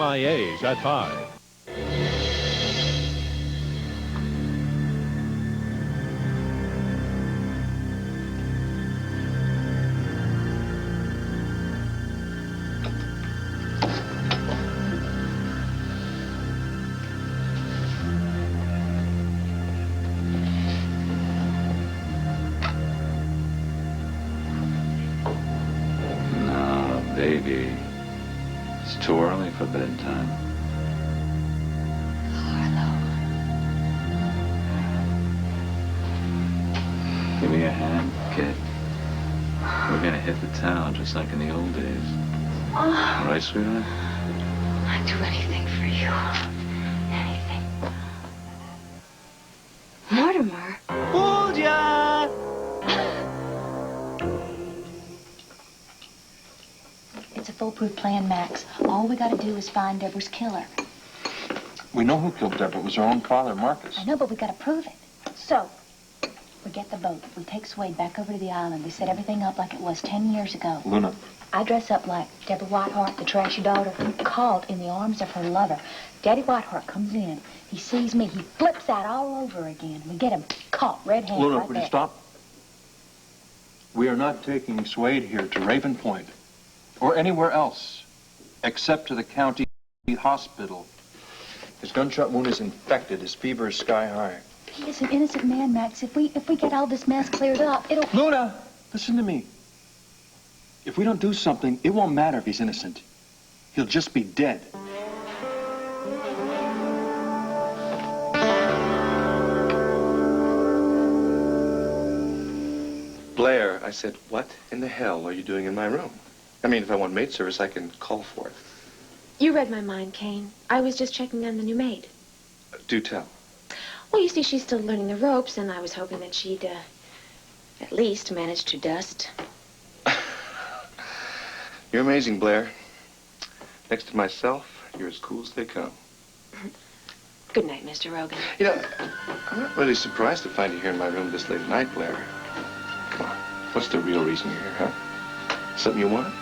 MIAs at 5. Baby, it's too early for bedtime. Carlo. Give me a hand, kid. We're gonna hit the town just like in the old days. Oh. Right, sweetheart? I'd do anything for you. Anything. Mortimer. Fooled ya! It's a foolproof plan, Max. All we gotta do is find Deborah's killer. We know who killed Deborah. It was her own father, Marcus. I know, but we gotta prove it. So, we get the boat. We take Swade back over to the island. We set everything up like it was 10 years ago. Luna. I dress up like Deborah Whiteheart, the trashy daughter, caught in the arms of her lover. Daddy Whiteheart comes in. He sees me. He flips out all over again. We get him caught red-handed. Luna, right would there. you stop? We are not taking Swade here to Raven Point or anywhere else except to the county hospital. His gunshot wound is infected. His fever is sky high. He is an innocent man, Max. If we get all this mess cleared up, it'll... Luna, listen to me. If we don't do something, it won't matter if he's innocent. He'll just be dead. Blair, I said, what in the hell are you doing in my room? I mean, if I want maid service, I can call for it. You read my mind, Kane. I was just checking on the new maid. Do tell. Well, you see, she's still learning the ropes, and I was hoping that she'd, at least manage to dust. You're amazing, Blair. Next to myself, you're as cool as they come. Good night, Mr. Rogan. You know, I'm not really surprised to find you here in my room this late at night, Blair. Come on, what's the real reason you're here, huh? Something you want?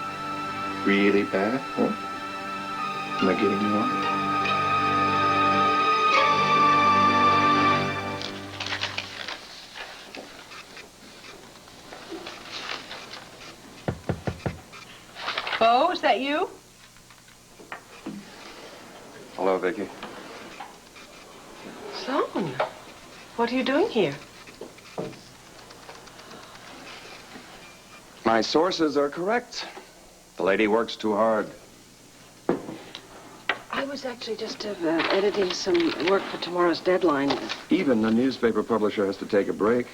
Really bad, huh? Am I getting you on? Bo, is that you? Hello, Vicky. Sloan, what are you doing here? My sources are correct. The lady works too hard. I was actually just editing some work for tomorrow's deadline. Even the newspaper publisher has to take a break.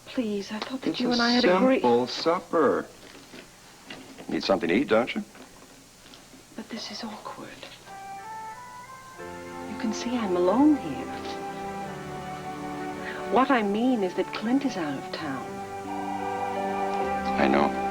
Please, I thought that It's you a and I had agreed. simple supper. Need something to eat, don't you? But this is awkward. You can see I'm alone here. What I mean is that Clint is out of town. I know.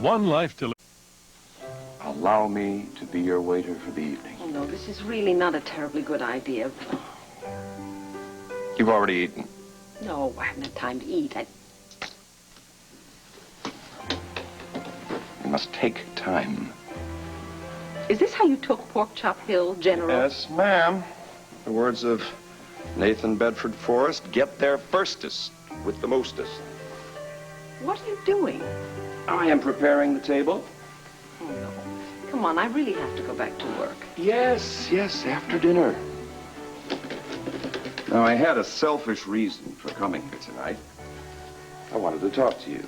One life to live. Allow me to be your waiter for the evening. Oh, no, this is really not a terribly good idea. You've already eaten. No, I haven't had time to eat. You must take time. Is this how you took Pork Chop Hill, General? Yes, ma'am. The words of Nathan Bedford Forrest, get there firstest with the mostest. What are you doing? I am preparing the table. Oh, no. Come on, I really have to go back to work. Yes, after dinner. Now, I had a selfish reason for coming here tonight. I wanted to talk to you.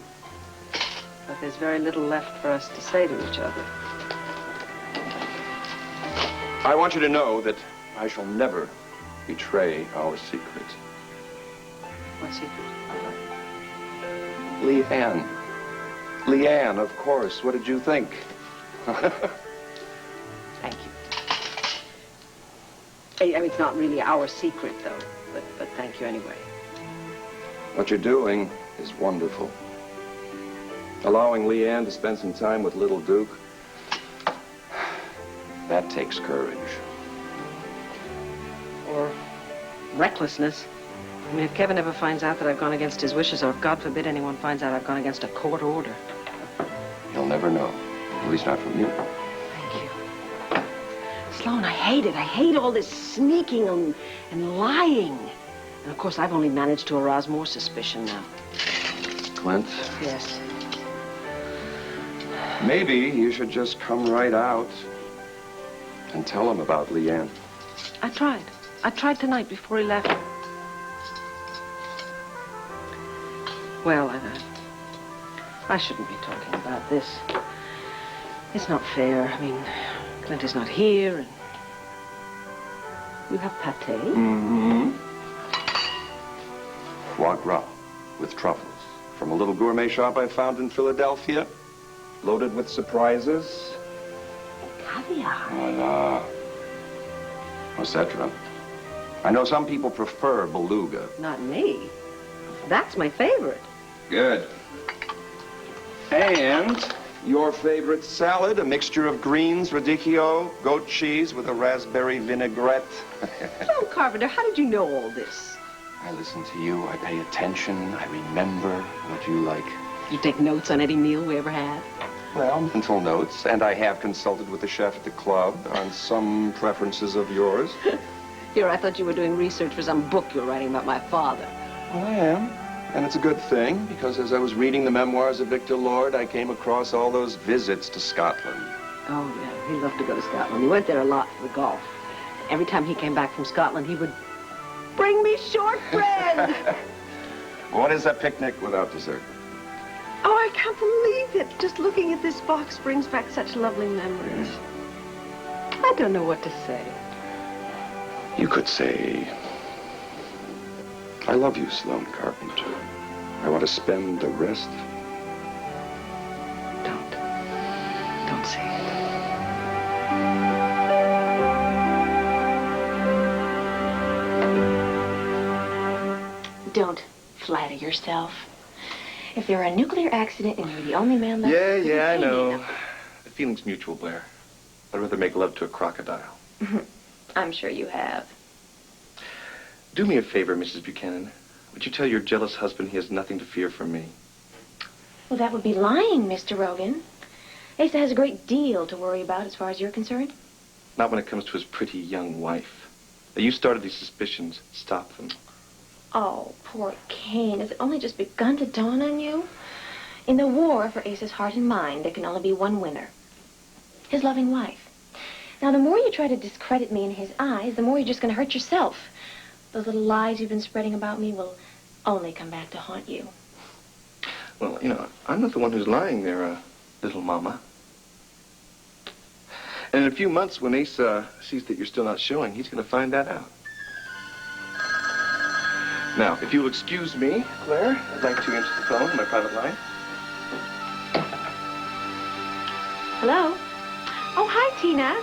But there's very little left for us to say to each other. I want you to know that I shall never betray our secret. What secret? Leanne. Leanne, of course. What did you think? Thank you. I mean, it's not really our secret, though, but thank you anyway. What you're doing is wonderful. Allowing Leanne to spend some time with little Duke, that takes courage. Or recklessness. I mean, if Kevin ever finds out that I've gone against his wishes, or if, God forbid, anyone finds out I've gone against a court order. He'll never know. At least not from you. Thank you. Sloan, I hate it. I hate all this sneaking and lying. And, of course, I've only managed to arouse more suspicion now. Clint, Yes. maybe you should just come right out and tell him about Leanne. I tried. I tried tonight before he left. Well, I shouldn't be talking about this. It's not fair. I mean, Clint is not here, and you have pâté. Mm-hmm. Foie gras with truffles from a little gourmet shop I found in Philadelphia, loaded with surprises. Caviar. Voila. What's that, Trump? I know some people prefer beluga. Not me. That's my favorite. Good. And your favorite salad, a mixture of greens, radicchio, goat cheese with a raspberry vinaigrette. Sloan Carpenter, how did you know all this? I listen to you, I pay attention, I remember what you like. You take notes on any meal we ever had? Well, mental notes, and I have consulted with the chef at the club on some preferences of yours. Here, I thought you were doing research for some book you're writing about my father. Well, I am. And it's a good thing, because as I was reading the memoirs of Victor Lord, I came across all those visits to Scotland. Oh, yeah, he loved to go to Scotland. He went there a lot for golf. Every time he came back from Scotland, he would bring me shortbread. What is a picnic without dessert? Oh, I can't believe it. Just looking at this box brings back such lovely memories. I don't know what to say. You could say, I love you, Sloan Carpenter. I want to spend the rest. Don't say it. Don't flatter yourself. If there were a nuclear accident and you're the only man left... Yeah, I know. The feeling's mutual, Blair. I'd rather make love to a crocodile. I'm sure you have. Do me a favor, Mrs. Buchanan. Would you tell your jealous husband he has nothing to fear from me? Well, that would be lying, Mr. Rogan. Asa has a great deal to worry about as far as you're concerned. Not when it comes to his pretty young wife. Now, you started these suspicions. Stop them. Oh, poor Kane. Has it only just begun to dawn on you? In the war for Asa's heart and mind, there can only be one winner. His loving wife. Now, the more you try to discredit me in his eyes, the more you're just going to hurt yourself. Those little lies you've been spreading about me will only come back to haunt you. Well, you know, I'm not the one who's lying there, little mama. And in a few months, when Asa sees that you're still not showing, he's going to find that out. Now, if you'll excuse me, Claire, I'd like to answer the phone on my private line. Hello? Oh, hi, Tina.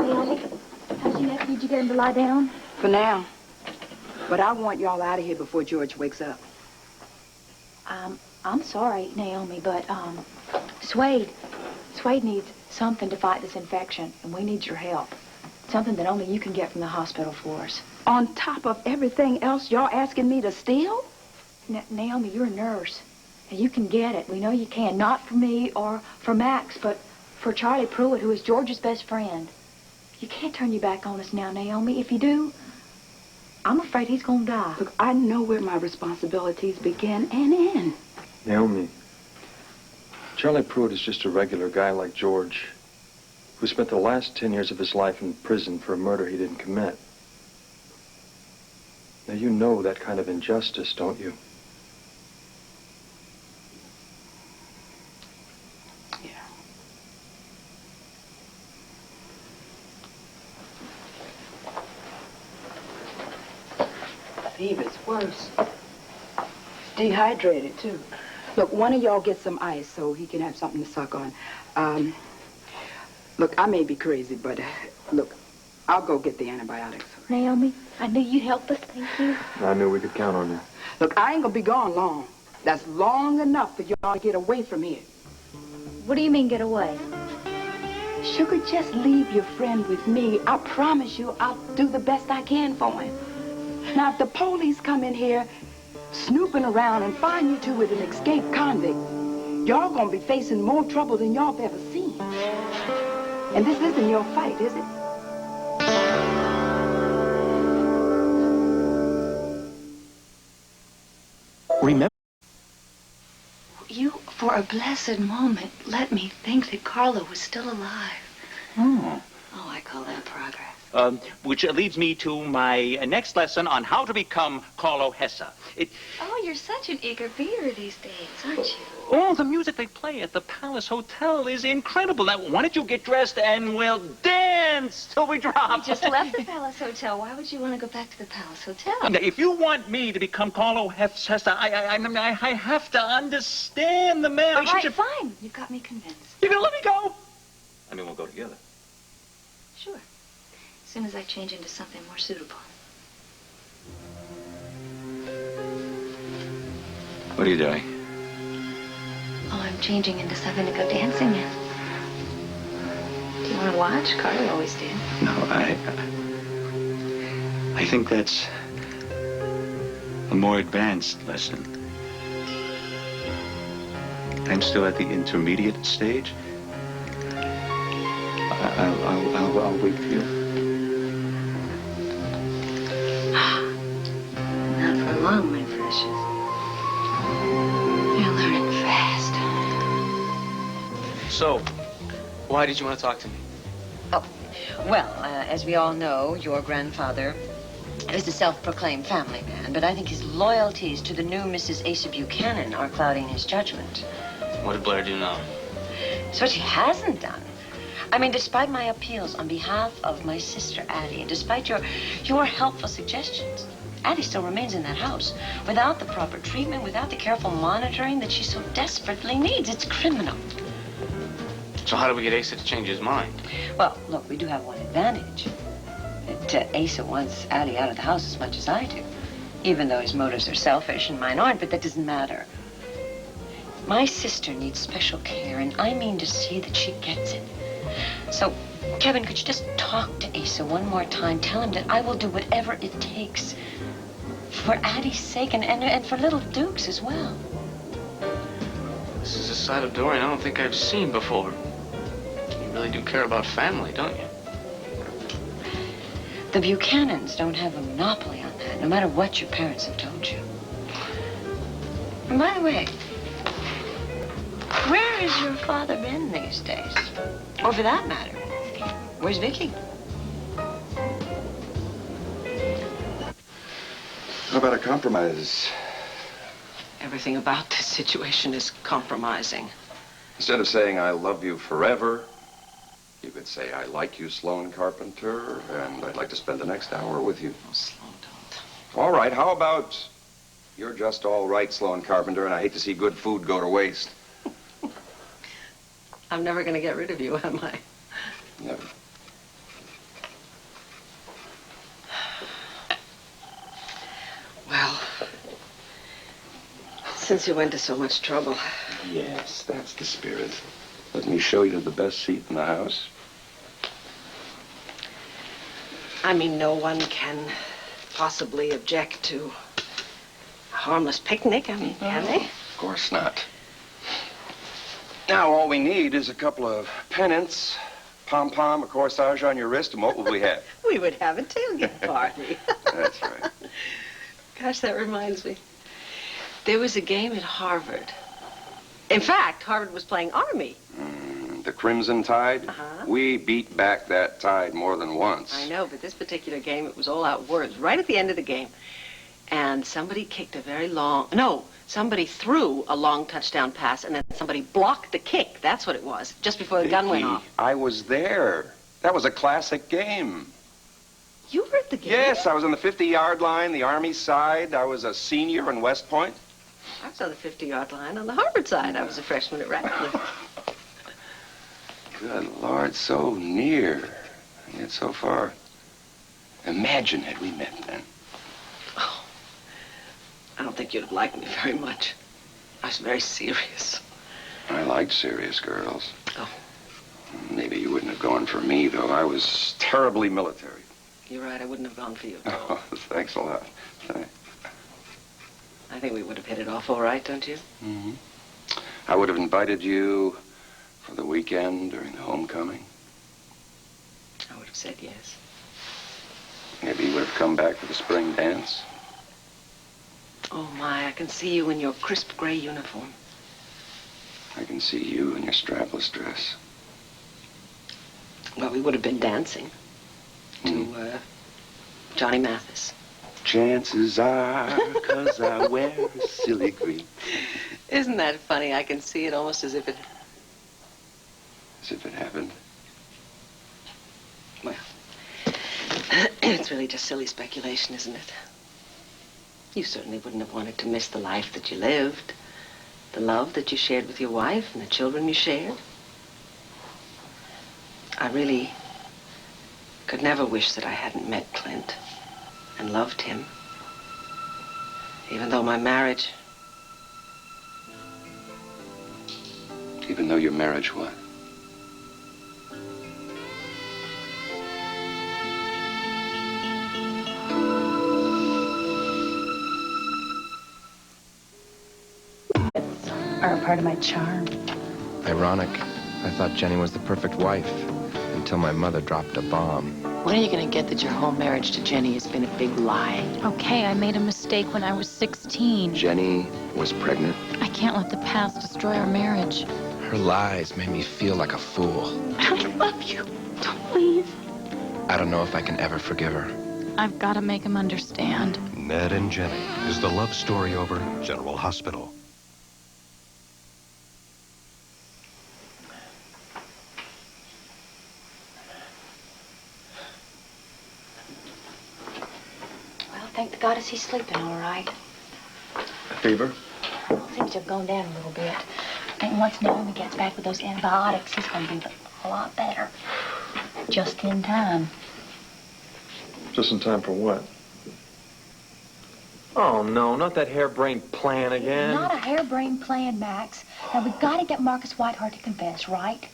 Naomi, how's your neck? Did you get him to lie down? For now. But I want y'all out of here before George wakes up. I'm sorry, Naomi, but, Swade needs something to fight this infection, and we need your help. Something that only you can get from the hospital for us. On top of everything else y'all asking me to steal? Naomi, you're a nurse, and you can get it. We know you can. Not for me or for Max, but for Charlie Pruitt, who is George's best friend. You can't turn your back on us now, Naomi. If you do, I'm afraid he's gonna die. Look, I know where my responsibilities begin and end. Naomi, Charlie Pruitt is just a regular guy like George, who spent the last 10 years of his life in prison for a murder he didn't commit. Now, you know that kind of injustice, don't you? fever's worse. Dehydrated, too. Look, one of y'all get some ice so he can have something to suck on. Look, I may be crazy, but look, I'll go get the antibiotics. Naomi, I knew you'd help us. Thank you. I knew we could count on you. Look, I ain't gonna be gone long. That's long enough for y'all to get away from here. What do you mean, get away? Sugar, just leave your friend with me. I promise you I'll do the best I can for him. Now, if the police come in here snooping around and find you two with an escaped convict, y'all gonna be facing more trouble than y'all have ever seen. And this isn't your fight, is it? Remember? You, for a blessed moment, let me think that Carlo was still alive. Oh. Oh, I call that progress. Which leads me to my next lesson on how to become Carlo Hessa. Oh, you're such an eager beaver these days, aren't you? Oh, the music they play at the Palace Hotel is incredible. Now, why don't you get dressed and we'll dance till we drop? We just left the Palace Hotel. Why would you want to go back to the Palace Hotel? Now, if you want me to become Carlo Hessa, I have to understand the man. All right, fine. You got me convinced. You're going to let me go? I mean, we'll go together. Sure. As soon as I change into something more suitable. What are you doing? Oh, I'm changing into something to go dancing in. Do you want to watch? Carter always did. No, I think that's a more advanced lesson. I'm still at the intermediate stage. I'll wait for you. Not for long, my precious. You're learning fast. So, why did you want to talk to me? Oh, well, as we all know, your grandfather is a self-proclaimed family man, but I think his loyalties to the new Mrs. Asa Buchanan are clouding his judgment. What did Blair do now? It's what she hasn't done. I mean, despite my appeals on behalf of my sister Addie, and despite your helpful suggestions, Addie still remains in that house without the proper treatment, without the careful monitoring that she so desperately needs. It's criminal. So how do we get Asa to change his mind? Well, look, we do have one advantage. That Asa wants Addie out of the house as much as I do, even though his motives are selfish and mine aren't, but that doesn't matter. My sister needs special care, and I mean to see that she gets it. So, Kevin, could you just talk to Asa one more time? Tell him that I will do whatever it takes for Addie's sake and for little Duke's as well. This is a side of Dorian I don't think I've seen before. You really do care about family, don't you? The Buchanans don't have a monopoly on that, no matter what your parents have told you. And by the way, where has your father been these days? Or for that matter, where's Vicky? How about a compromise? Everything about this situation is compromising. Instead of saying I love you forever, you could say I like you, Sloan Carpenter, and I'd like to spend the next hour with you. Oh, Sloan, don't. All right, how about you're just all right, Sloan Carpenter, and I hate to see good food go to waste. I'm never going to get rid of you, am I? Never. Well, since you went to so much trouble. Yes, that's the spirit. Let me show you the best seat in the house. I mean, no one can possibly object to a harmless picnic, I mean, can they? Of course not. Now, all we need is a couple of pennants, pom-pom, a corsage on your wrist, and what will we have? We would have a tailgate party. That's right. Gosh, that reminds me. There was a game at Harvard. In fact, Harvard was playing Army. The Crimson Tide? Uh-huh. We beat back that tide more than once. I know, but this particular game, it was all out words right at the end of the game. And somebody kicked a very long... No, somebody threw a long touchdown pass, and then somebody blocked the kick. That's what it was, just before the gun went off. I was there. That was a classic game. You were at the game? Yes, I was on the 50-yard line, the Army side. I was a senior in West Point. I was on the 50-yard line on the Harvard side. I was a freshman at Radcliffe. Good Lord, so near, and yet so far. Imagine had we met then. Oh, I don't think you'd have liked me very much. I was very serious. I liked serious girls. Oh. Maybe you wouldn't have gone for me, though. I was terribly military. You're right, I wouldn't have gone for you. Oh, thanks a lot. Thanks. I think we would have hit it off all right, don't you? Mm-hmm. I would have invited you for the weekend during the homecoming. I would have said yes. Maybe you would have come back for the spring dance. Oh, my, I can see you in your crisp gray uniform. I can see you in your strapless dress. Well, we would have been dancing to Johnny Mathis. Chances are, 'cause I wear a silly green. Isn't that funny? I can see it almost as if it... As if it happened. Well, it's really just silly speculation, isn't it? You certainly wouldn't have wanted to miss the life that you lived, the love that you shared with your wife and the children you shared. I really could never wish that I hadn't met Clint and loved him, even though my marriage... Even though your marriage what? Are a part of my charm. Ironic. I thought Jenny was the perfect wife until my mother dropped a bomb. When are you going to get that your whole marriage to Jenny has been a big lie? Okay, I made a mistake when I was 16. Jenny was pregnant. I can't let the past destroy our marriage. Her lies made me feel like a fool. I love you. Don't leave. I don't know if I can ever forgive her. I've got to make him understand. Ned and Jenny. Is the love story over? General Hospital. Thank the goddess he's sleeping all right. A fever? Seems to have gone down a little bit. And once Naomi gets back with those antibiotics, he's going to be a lot better. Just in time. Just in time for what? Oh, no, not that harebrained plan again. Not a harebrained plan, Max. Now, we've got to get Marcus Whitehart to confess, right?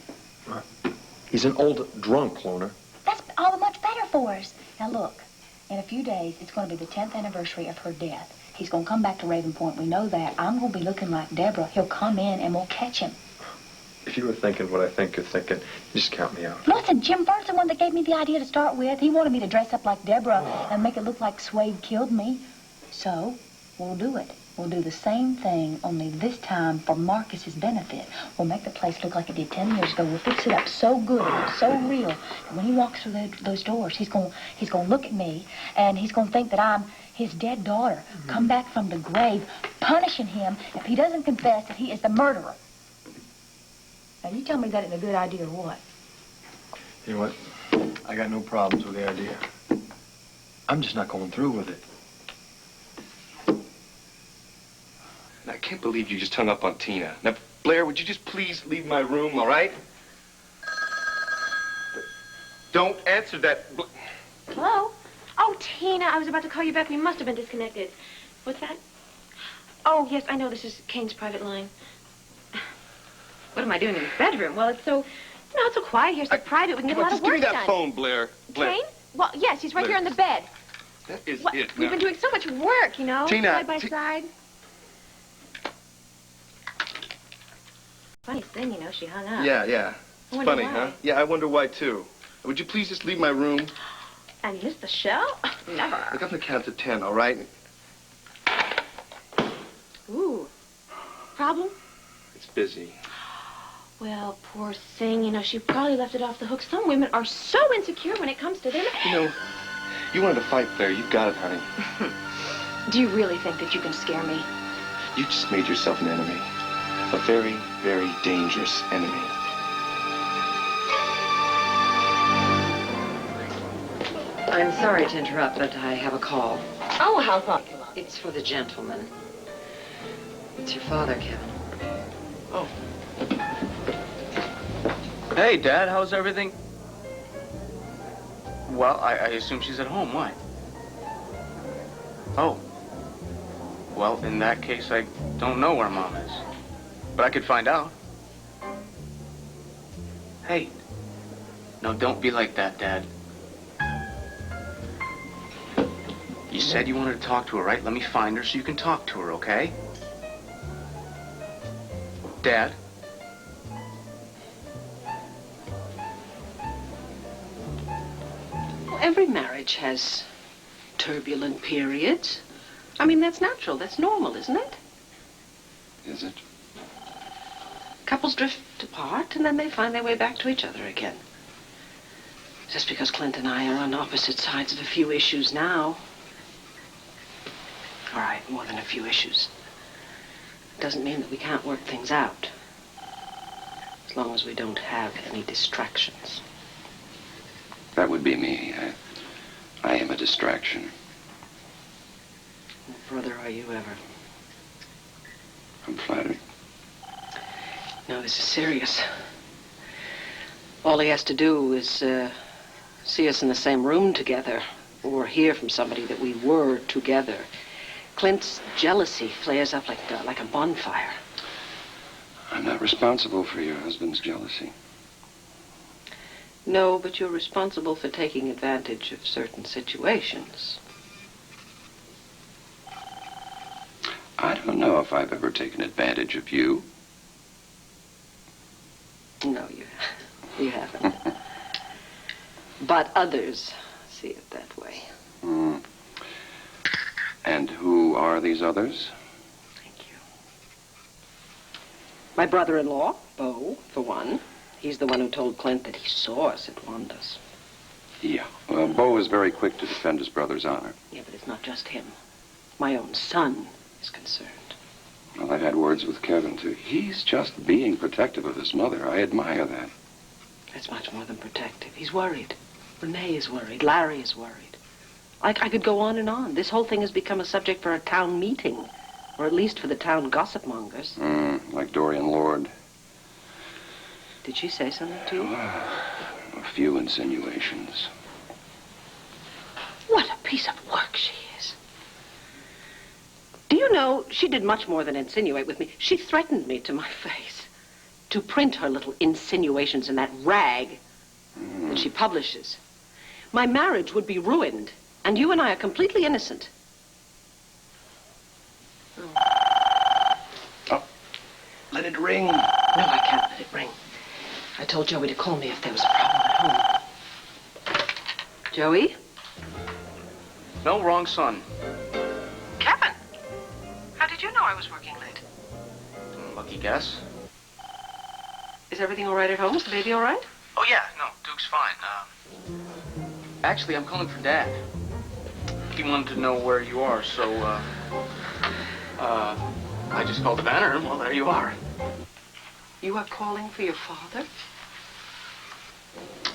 He's an old drunk, Cloner. That's all the much better for us. Now, look. In a few days, it's going to be the 10th anniversary of her death. He's going to come back to Raven Point. We know that. I'm going to be looking like Deborah. He'll come in and we'll catch him. If you were thinking what I think you're thinking, just count me out. Listen, Jim Burns, the one that gave me the idea to start with. He wanted me to dress up like Deborah and make it look like Swade killed me. So, we'll do it. We'll do the same thing, only this time for Marcus's benefit. We'll make the place look like it did 10 years ago. We'll fix it up so good, so real. And when he walks through those doors, he's going to look at me, and he's going to think that I'm his dead daughter, come back from the grave, punishing him if he doesn't confess that he is the murderer. Now, you tell me that isn't a good idea or what? You know what? I got no problems with the idea. I'm just not going through with it. I can't believe you just hung up on Tina. Now, Blair, would you just please leave my room, all right? Don't answer that. Hello? Oh, Tina, I was about to call you back. We must have been disconnected. What's that? Oh, yes, I know this is Kane's private line. What am I doing in his bedroom? Well, it's so, it's so quiet here, so private. We can get a lot of work done. Just give me that phone, Blair. Blair. Kane? Well, yes, he's right Blair. here on the bed. That is What? it. We've now. been doing so much work, Tina, side by side. Funniest thing, she hung up. Yeah. I wonder Funny, why. huh? Yeah, I wonder why, too. Would you please just leave my room? And miss the show? Never. Look up the count to 10, all right? Ooh. Problem? It's busy. Well, poor thing. She probably left it off the hook. Some women are so insecure when it comes to them. You wanted to fight, Blair. You got it, honey. Do you really think that you can scare me? You just made yourself an enemy. A very, very dangerous enemy. I I'm sorry to interrupt, but I have a call. Oh, how thoughtful. It's for the gentleman. It's your father, Kevin. Oh. Hey, Dad, how's everything? Well, I assume she's at home. Why? Oh. Well, in that case, I don't know where Mom is. But I could find out. Hey. No, don't be like that, Dad. You said you wanted to talk to her, right? Let me find her so you can talk to her, okay? Dad? Well, every marriage has turbulent periods. I mean, that's natural. That's normal, isn't it? Is it? Couples drift apart, and then they find their way back to each other again. Just because Clint and I are on opposite sides of a few issues now. All right, more than a few issues. Doesn't mean that we can't work things out. As long as we don't have any distractions. That would be me. I am a distraction. Brother, are you ever? I'm flattered. No, this is serious. All he has to do is see us in the same room together, or hear from somebody that we were together. Clint's jealousy flares up like a bonfire. I'm not responsible for your husband's jealousy. No, but you're responsible for taking advantage of certain situations. I don't know if I've ever taken advantage of you. No, you haven't. But others see it that way. Hmm. And who are these others? Thank you. My brother-in-law, Bo, for one. He's the one who told Clint that he saw us at Wanda's. Yeah. Well, Bo is very quick to defend his brother's honor. Yeah, but it's not just him. My own son is concerned. Well, I've had words with Kevin, too. He's just being protective of his mother. I admire that. It's much more than protective. He's worried. Renee is worried. Larry is worried. I could go on and on. This whole thing has become a subject for a town meeting, or at least for the town gossip mongers. Like Dorian Lord. Did she say something to you? A few insinuations. What a piece of work she is. Do you know, she did much more than insinuate with me. She threatened me to my face to print her little insinuations in that rag that she publishes. My marriage would be ruined, and you and I are completely innocent. Oh, let it ring. No, I can't let it ring. I told Joey to call me if there was a problem at home. Joey? No, wrong son. Kevin! How did you know I was working late? Lucky guess. Is everything all right at home? Is the baby all right? Oh, yeah, no, Duke's fine. Actually, I'm calling for Dad. He wanted to know where you are, so, I just called the banner, and well, there you are. You are calling for your father?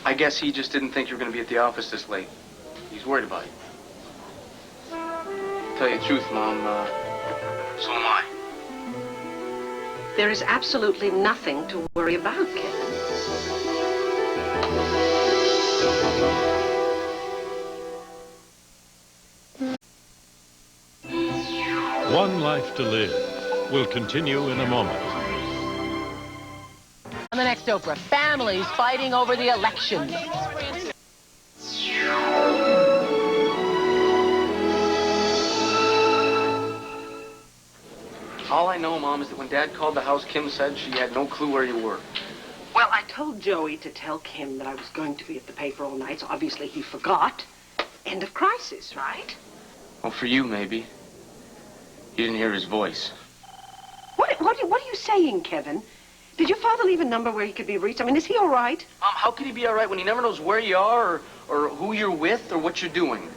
I guess he just didn't think you were going to be at the office this late. He's worried about you. Tell you the truth, Mom, so am I. There is absolutely nothing to worry about, Kevin. One Life to Live will continue in a moment. On the next Oprah, families fighting over the election. All I know, Mom, is that when Dad called the house, Kim said she had no clue where you were. Well, I told Joey to tell Kim that I was going to be at the paper all night, so obviously he forgot. End of crisis, right? Well, for you, maybe. You didn't hear his voice. What are you saying, Kevin? Did your father leave a number where he could be reached? I mean, is he all right? Mom, how could he be all right when he never knows where you are or who you're with or what you're doing?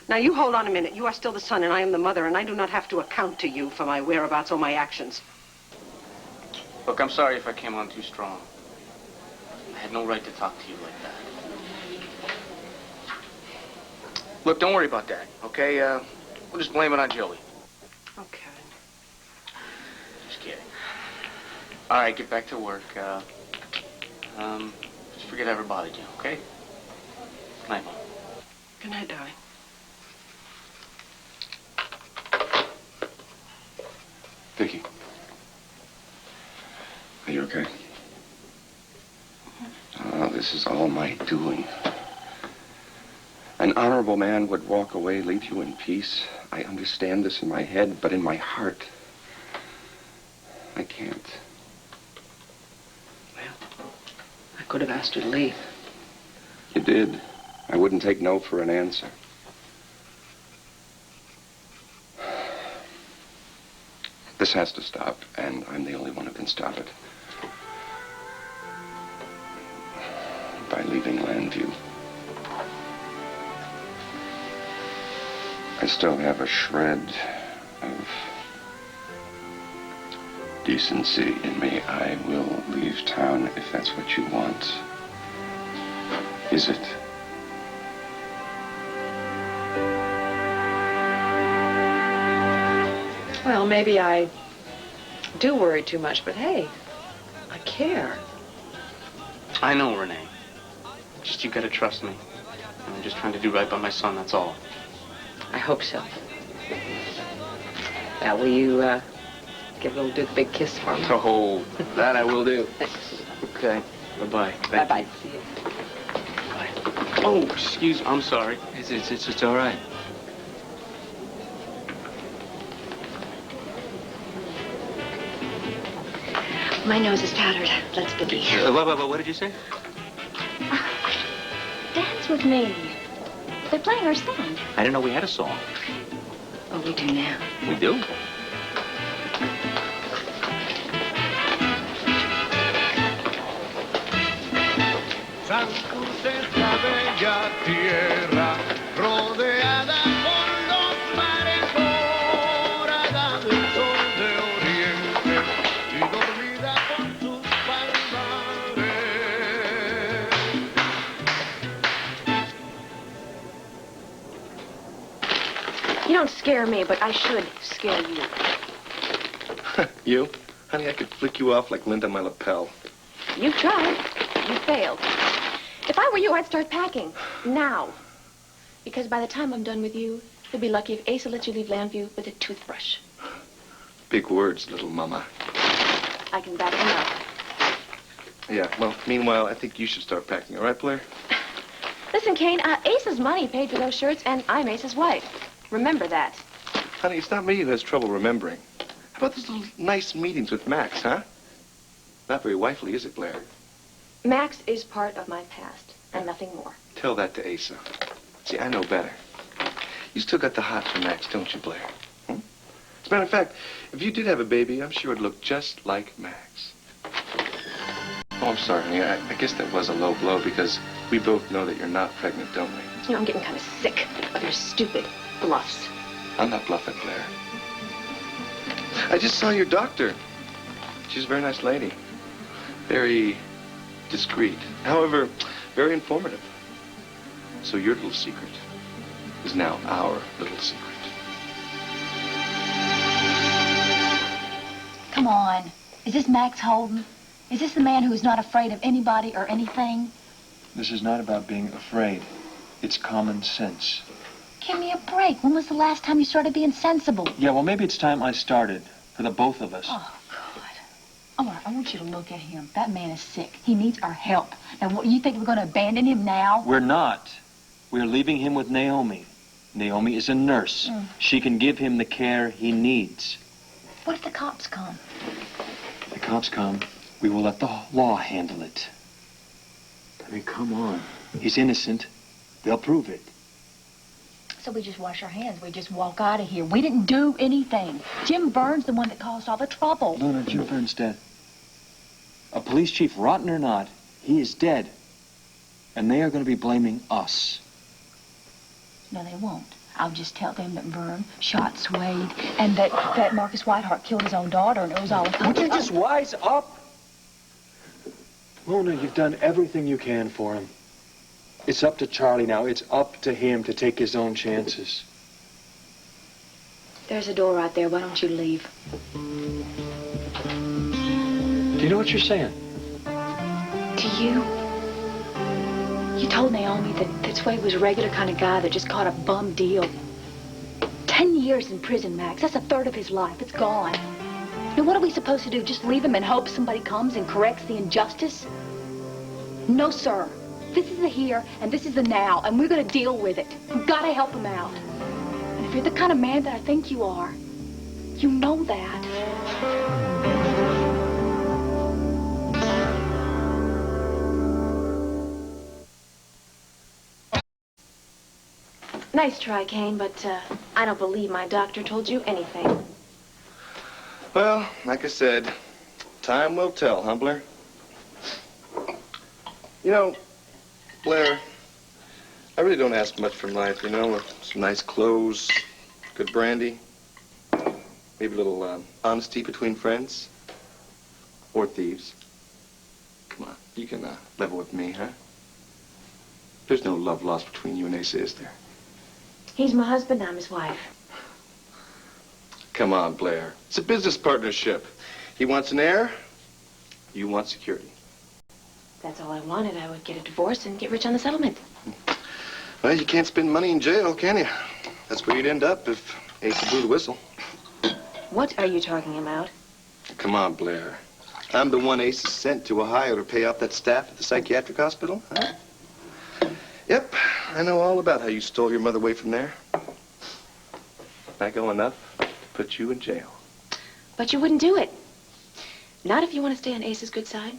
Now, you hold on a minute. You are still the son, and I am the mother, and I do not have to account to you for my whereabouts or my actions. Look, I'm sorry if I came on too strong. I had no right to talk to you like that. Look, don't worry about that, okay? We'll just blame it on Joey. Okay. Just kidding. All right, get back to work. Just forget I ever bothered you, okay? Night, Mom. Good night, darling. Vicky. Are you okay? Oh, this is all my doing. An honorable man would walk away, leave you in peace. I understand this in my head, but in my heart, I can't. Well, I could have asked you to leave. You did. I wouldn't take no for an answer. This has to stop, and I'm the only one who can stop it. By leaving Landview. I still have a shred of decency in me. I will leave town if that's what you want. Is it? Well, maybe I do worry too much, but hey, I care. I know, Renee. Just you gotta trust me. I'm just trying to do right by my son, that's all. I hope so. Now, will you give little Duke a big kiss for me? Oh, that I will do. Thanks. Okay. Bye-bye. Bye-bye. See you. Bye. Oh, excuse me. I'm sorry. It's all right. My nose is powdered. Let's boogie. What did you say? Dance with me. They're playing our song. I didn't know we had a song. Oh, we do now. We do? San Cruz es la bella tierra rodeada por los mares, dorada del sol de oriente y dormida por sus palmares. You don't scare me, but I should scare you. You? Honey, I could flick you off like Linda my lapel. You tried. You failed. If I were you, I'd start packing. Now. Because by the time I'm done with you, you'll be lucky if Asa lets you leave Landview with a toothbrush. Big words, little mama. I can back them up. Yeah, well, meanwhile, I think you should start packing, all right, Blair? Listen, Kane, Asa's money paid for those shirts, and I'm Asa's wife. Remember that. Honey, it's not me who has trouble remembering. How about those little nice meetings with Max, huh? Not very wifely, is it, Blair? Max is part of my past, and nothing more. Tell that to Asa. See, I know better. You still got the hot for Max, don't you, Blair? Hmm? As a matter of fact, if you did have a baby, I'm sure it'd look just like Max. Oh, I'm sorry, honey. I guess that was a low blow because we both know that you're not pregnant, don't we? You know, I'm getting kind of sick of your stupid bluffs. I'm not bluffing, Blair. I just saw your doctor. She's a very nice lady. Very discreet. However, very informative. So your little secret is now our little secret. Come on. Is this Max Holden? Is this the man who's not afraid of anybody or anything? This is not about being afraid. It's common sense. Give me a break. When was the last time you started being sensible? Yeah, well, maybe it's time I started. For the both of us. Oh, God. All right, I want you to look at him. That man is sick. He needs our help. Now, what, you think we're going to abandon him now? We're not. We're leaving him with Naomi. Naomi is a nurse. She can give him the care he needs. What if the cops come? If the cops come, we will let the law handle it. I mean, come on. He's innocent. They'll prove it. So we just wash our hands. We just walk out of here. We didn't do anything. Jim Burns the one that caused all the trouble. No, Jim Burns dead. A police chief, rotten or not, he is dead. And they are going to be blaming us. No, they won't. I'll just tell them that Vern shot Swade and that Marcus Whitehart killed his own daughter and it was all... Would you just wise up? Mona, you've done everything you can for him. It's up to Charlie now. It's up to him to take his own chances. There's a door right there. Why don't you leave? Do you know what you're saying? To you. You told Naomi that Swade was a regular kind of guy that just caught a bum deal. 10 years in prison, Max. That's a third of his life. It's gone. Now, what are we supposed to do? Just leave him and hope somebody comes and corrects the injustice? No, sir. This is the here and this is the now, and we're going to deal with it. We've got to help him out. And if you're the kind of man that I think you are, you know that. Nice try, Kane, but I don't believe my doctor told you anything. Well, like I said, time will tell, huh, Blair? You know, Blair, I really don't ask much from life, you know? Some nice clothes, good brandy, maybe a little honesty between friends, or thieves. Come on, you can level with me, huh? There's no love lost between you and Asa, is there? He's my husband, I'm his wife. Come on, Blair. It's a business partnership. He wants an heir, you want security. That's all I wanted. I would get a divorce and get rich on the settlement. Well, you can't spend money in jail, can you? That's where you'd end up if Asa blew the whistle. What are you talking about? Come on, Blair. I'm the one Asa sent to Ohio to pay off that staff at the psychiatric hospital, huh? Yep, I know all about how you stole your mother away from there. I go enough to put you in jail. But you wouldn't do it. Not if you want to stay on Ace's good side.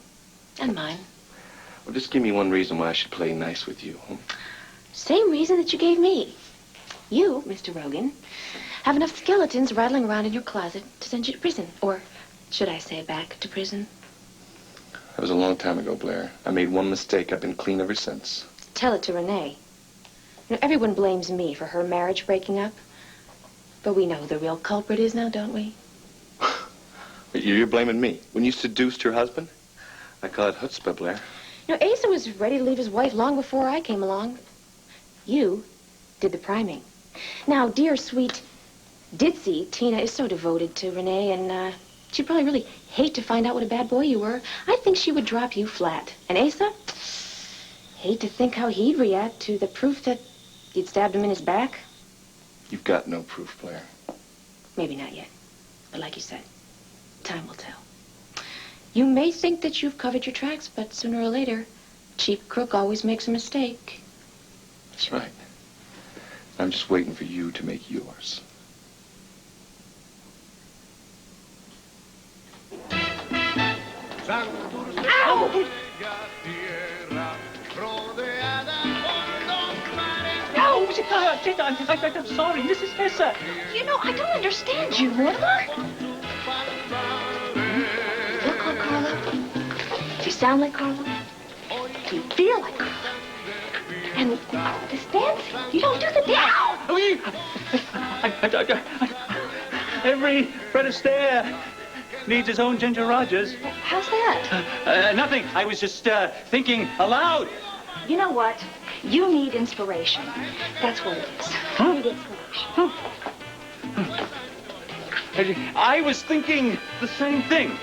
And mine. Well, just give me one reason why I should play nice with you. Same reason that you gave me. You, Mr. Rogan, have enough skeletons rattling around in your closet to send you to prison. Or should I say back to prison? That was a long time ago, Blair. I made one mistake. I've been clean ever since. Tell it to Renee. You know, everyone blames me for her marriage breaking up. But we know who the real culprit is now, don't we? You're blaming me. When you seduced your husband? I call it chutzpah, Blair. You know, Asa was ready to leave his wife long before I came along. You did the priming. Now, dear, sweet Ditzy, Tina is so devoted to Renee, and she'd probably really hate to find out what a bad boy you were. I think she would drop you flat. And Asa? Hate to think how he'd react to the proof that you'd stabbed him in his back. You've got no proof, Blair. Maybe not yet. But like you said, time will tell. You may think that you've covered your tracks, but sooner or later, a cheap crook always makes a mistake. That's right. I'm just waiting for you to make yours. Ow! I'm sorry, Mrs. Hessa. You know, I don't understand you, Mortimer. You look like Carla. Do you sound like Carla? Do you feel like Carla? And this dancing, you don't do the dance. Every Fred Astaire needs his own Ginger Rogers. How's that? Nothing. I was just thinking aloud. You know what? You need inspiration. That's what it is. You need inspiration. I was thinking the same thing.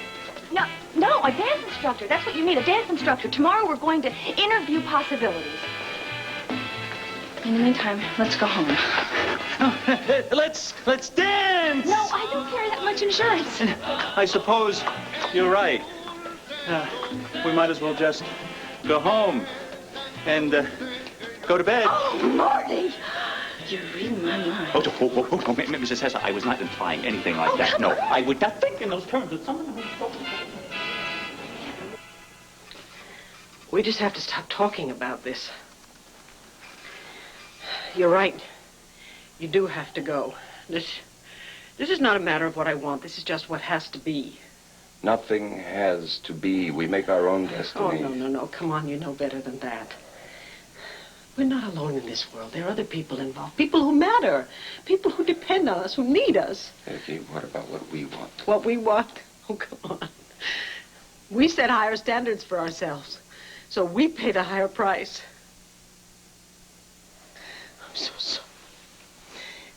No, a dance instructor. That's what you need, a dance instructor. Tomorrow we're going to interview possibilities. In the meantime, let's go home. Let's dance. No, I don't carry that much insurance. I suppose you're right. We might as well just go home and go to bed. Oh, Marty! You're reading my mind. Oh, Mrs. Hessa, I was not implying anything like that. No, I would not think in those terms. We just have to stop talking about this. You're right. You do have to go. This is not a matter of what I want. This is just what has to be. Nothing has to be. We make our own destiny. Oh, no. Come on, you know better than that. We're not alone in this world. There are other people involved. People who matter. People who depend on us, who need us. Vicky, what about what we want? What we want? Oh, come on. We set higher standards for ourselves. So we pay the higher price.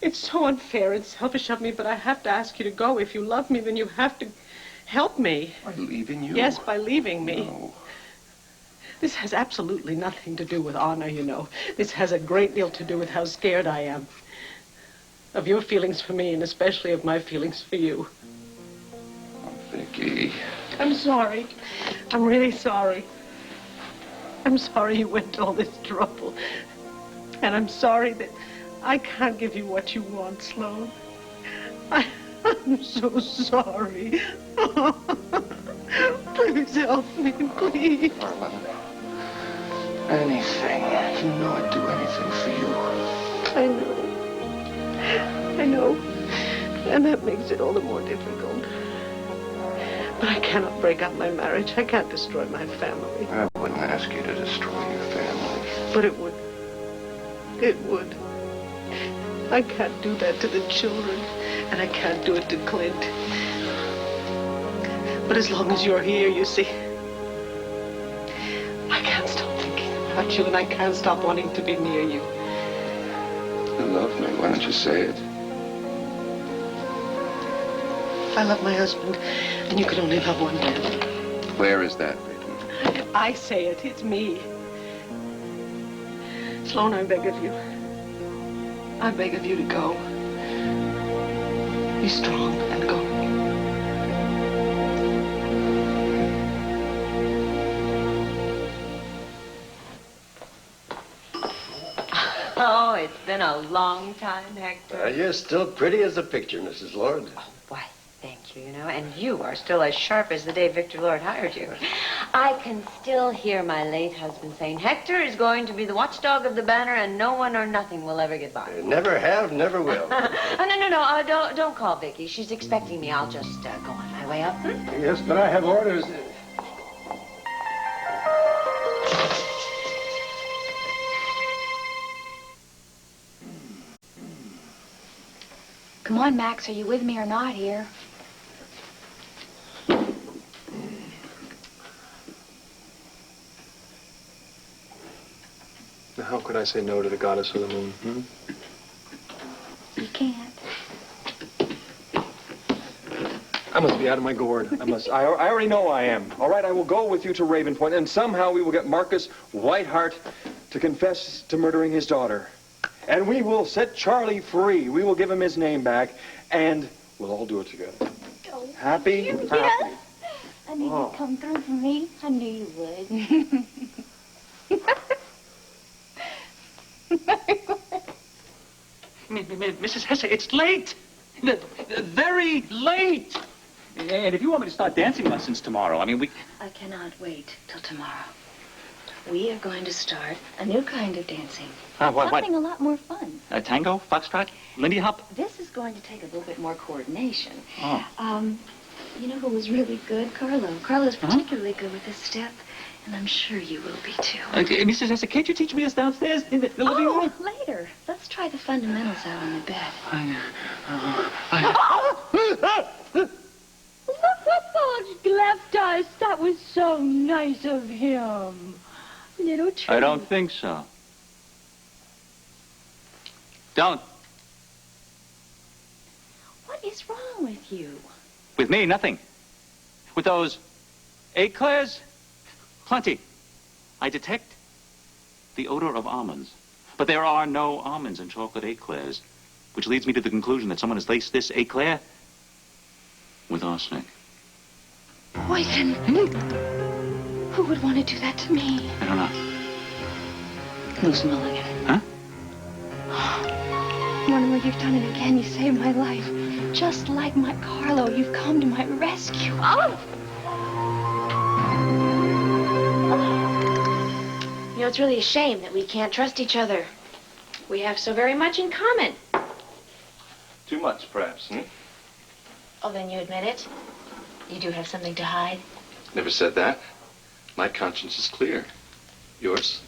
It's so unfair and selfish of me, but I have to ask you to go. If you love me, then you have to help me. By leaving you? Yes, by leaving me. No. This has absolutely nothing to do with honor, you know. This has a great deal to do with how scared I am. Of your feelings for me, and especially of my feelings for you. Oh, Vicky. I'm sorry. I'm really sorry. I'm sorry you went to all this trouble. And I'm sorry that I can't give you what you want, Sloan. I'm so sorry. Please help me, please. Carla, anything. You know I'd do anything for you. I know. I know. And that makes it all the more difficult. But I cannot break up my marriage. I can't destroy my family. I wouldn't ask you to destroy your family. But it would. It would. I can't do that to the children, and I can't do it to Clint. But as long as you're here, you see, I can't stop thinking about you, and I can't stop wanting to be near you. You love me. Why don't you say it? I love my husband, and you can only love one man. Where is that written? I say it. It's me. Sloan, I beg of you. I beg of you to go. Be strong and go. Oh, it's been a long time, Hector. You're still pretty as a picture, Mrs. Lord. Oh, why, thank you, and you are still as sharp as the day Victor Lord hired you. I can still hear my late husband saying, Hector is going to be the watchdog of the banner and no one or nothing will ever get by. Never have, never will. No, don't call Vicky. She's expecting me. I'll just go on my way up. Yes, but I have orders. Come on, Max, are you with me or not here? Now, how could I say no to the goddess of the moon? You can't. I must be out of my gourd. I already know I am. All right, I will go with you to Raven Point, and somehow we will get Marcus Whiteheart to confess to murdering his daughter. And we will set Charlie free. We will give him his name back, and we'll all do it together. Oh, Happy? Happy. I knew you'd come through for me. I knew you would. Mrs. Hesse, it's late. Very late. And if you want me to start dancing lessons tomorrow, I mean, I cannot wait till tomorrow. We are going to start a new kind of dancing. What? Something a lot more fun. Tango, foxtrot, Lindy hop? This is going to take a little bit more coordination. Oh. You know who was really good? Carlo. Carlo's particularly good with this step, and I'm sure you will be too. Mrs. Hesse, can't you teach me this downstairs in the living room? Later. Let's try the fundamentals out on the bed. Look, left us. That was so nice of him. Little tree. I don't think so. Don't. What is wrong with you? With me, nothing. With those eclairs, plenty. I detect the odor of almonds. But there are no almonds in chocolate eclairs, which leads me to the conclusion that someone has laced this eclair with arsenic. Poison? Who would want to do that to me? I don't know. Who's Mulligan? Huh? Mortimer, you've done it again. You saved my life. Just like my Carlo, you've come to my rescue. Oh! You know, it's really a shame that we can't trust each other. We have so very much in common. Too much, perhaps, Oh, then you admit it? You do have something to hide? Never said that. My conscience is clear. Yours?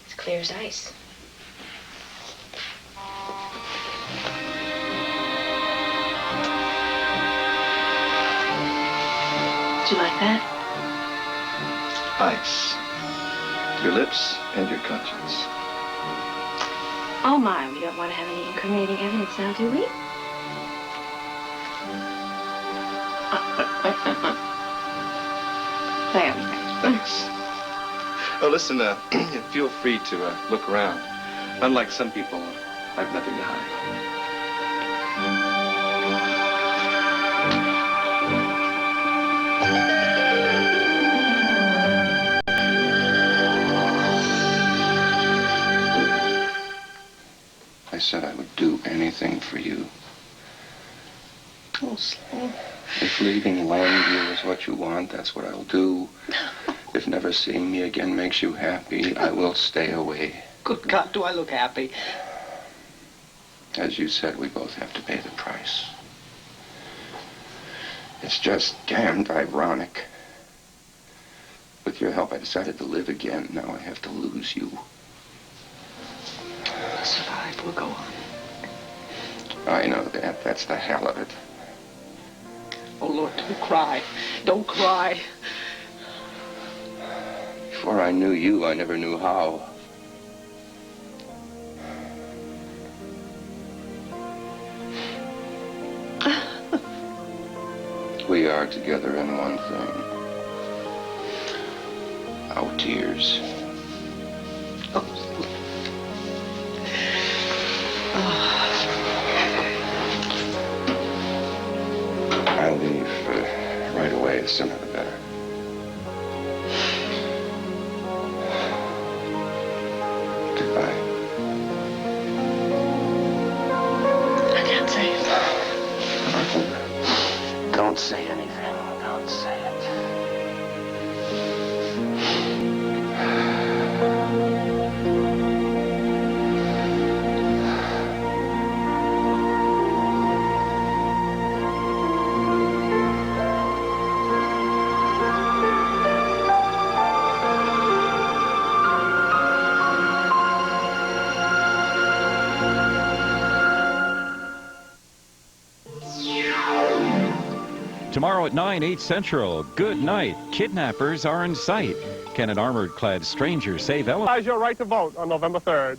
It's clear as ice. Do you like that? Ice. Your lips and your conscience. Oh, my, we don't want to have any incriminating evidence now, do we? Thanks. Oh, listen, feel free to look around. Unlike some people, I've nothing to hide. I said I would do anything for you. Oh, Sloan. If leaving Longview is what you want, that's what I'll do. If never seeing me again makes you happy, I will stay away. Good God, do I look happy? As you said, we both have to pay the price. It's just damned ironic. With your help, I decided to live again. Now I have to lose you. Survive, we'll go on. I know that. That's the hell of it. Oh, Lord, don't cry. Don't cry. Before I knew you, I never knew how. We are together in one thing. Our tears. I'll leave right away. The sooner the better. Goodbye. I can't say it. Don't say anything. Don't say it. Tomorrow at 9, 8 Central. Good night. Kidnappers are in sight. Can an armored-clad stranger save Ellen? Exercise your right to vote on November 3rd.